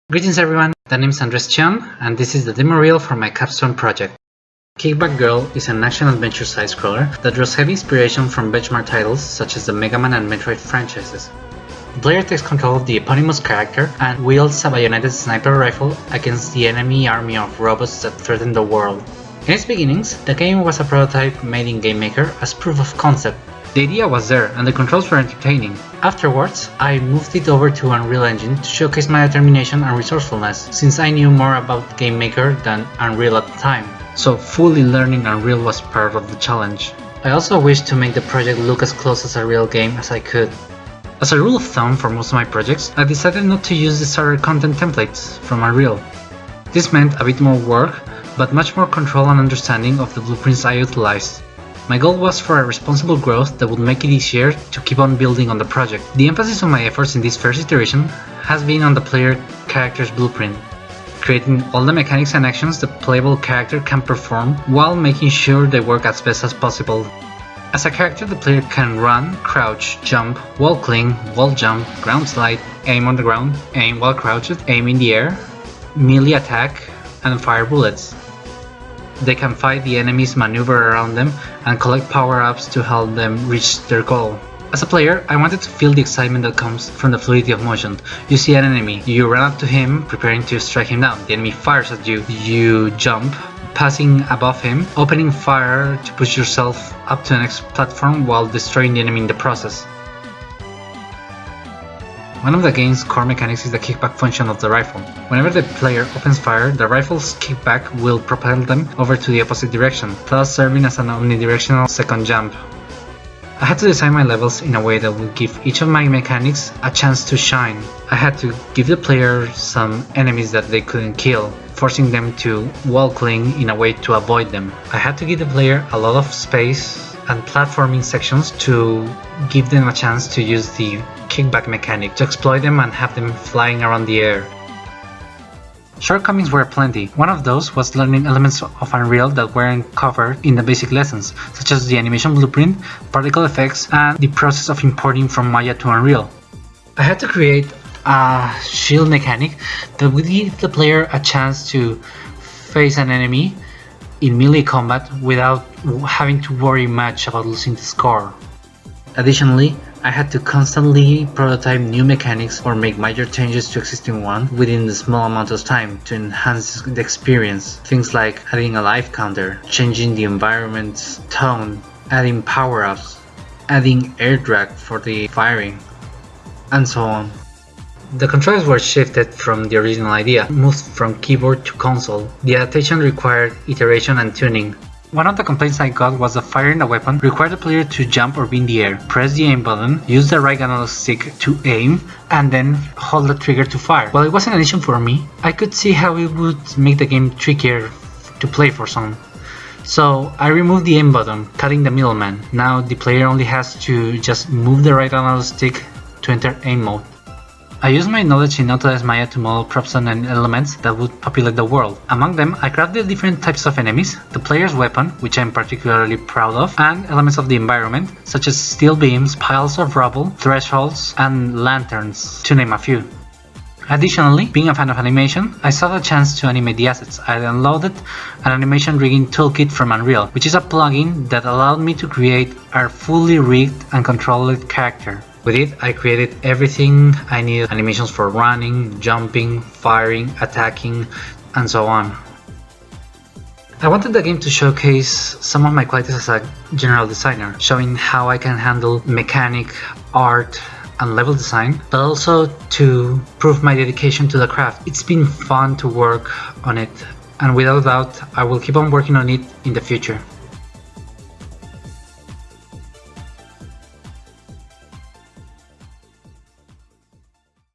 Greetings everyone, the name is Chion, and this is the demo reel for my capstone project. Kickback Girl is an action-adventure side-scroller that draws heavy inspiration from benchmark titles such as the Mega Man and Metroid franchises. The player takes control of the eponymous character and wields a bayoneted sniper rifle against the enemy army of robots that threaten the world. In its beginnings, the game was a prototype made in GameMaker as proof of concept. The idea was there and the controls were entertaining. Afterwards, I moved it over to Unreal Engine to showcase my determination and resourcefulness, since I knew more about GameMaker than Unreal at the time, so fully learning Unreal was part of the challenge. I also wished to make the project look as close as a real game as I could. As a rule of thumb for most of my projects, I decided not to use the starter content templates from Unreal. This meant a bit more work, but much more control and understanding of the blueprints I utilized. My goal was for a responsible growth that would make it easier to keep on building on the project. The emphasis of my efforts in this first iteration has been on the player character's blueprint, creating all the mechanics and actions the playable character can perform while making sure they work as best as possible. As a character, the player can run, crouch, jump, wall cling, wall jump, ground slide, aim on the ground, aim while crouched, aim in the air, melee attack, and fire bullets. They can fight the enemies, maneuver around them, and collect power-ups to help them reach their goal. As a player, I wanted to feel the excitement that comes from the fluidity of motion. You see an enemy, you run up to him, preparing to strike him down. The enemy fires at you, you jump, passing above him, opening fire to push yourself up to the next platform while destroying the enemy in the process. One of the game's core mechanics is the kickback function of the rifle. Whenever the player opens fire, the rifle's kickback will propel them over to the opposite direction, thus serving as an omnidirectional second jump. I had to design my levels in a way that would give each of my mechanics a chance to shine. I had to give the player some enemies that they couldn't kill, forcing them to wall cling in a way to avoid them. I had to give the player a lot of space and platforming sections to give them a chance to use the kickback mechanic, to exploit them and have them flying around the air. Shortcomings were plenty. One of those was learning elements of Unreal that weren't covered in the basic lessons, such as the animation blueprint, particle effects, and the process of importing from Maya to Unreal. I had to create a shield mechanic that would give the player a chance to face an enemy in melee combat without having to worry much about losing the score. Additionally, I had to constantly prototype new mechanics or make major changes to existing ones within a small amount of time to enhance the experience. Things like adding a life counter, changing the environment's tone, adding power-ups, adding air drag for the firing, and so on. The controls were shifted from the original idea, moved from keyboard to console. The adaptation required iteration and tuning. One of the complaints I got was that firing a weapon required the player to jump or be in the air, press the aim button, use the right analog stick to aim, and then hold the trigger to fire. While it wasn't an issue for me, I could see how it would make the game trickier to play for some. So I removed the aim button, cutting the middleman. Now the player only has to just move the right analog stick to enter aim mode. I used my knowledge in Autodesk Maya to model props and elements that would populate the world. Among them, I crafted different types of enemies, the player's weapon, which I'm particularly proud of, and elements of the environment, such as steel beams, piles of rubble, thresholds, and lanterns, to name a few. Additionally, being a fan of animation, I saw the chance to animate the assets. I downloaded an animation rigging toolkit from Unreal, which is a plugin that allowed me to create a fully rigged and controlled character. With it, I created everything I needed: animations for running, jumping, firing, attacking, and so on. I wanted the game to showcase some of my qualities as a general designer, showing how I can handle mechanic, art, and level design, but also to prove my dedication to the craft. It's been fun to work on it, and without doubt, I will keep on working on it in the future.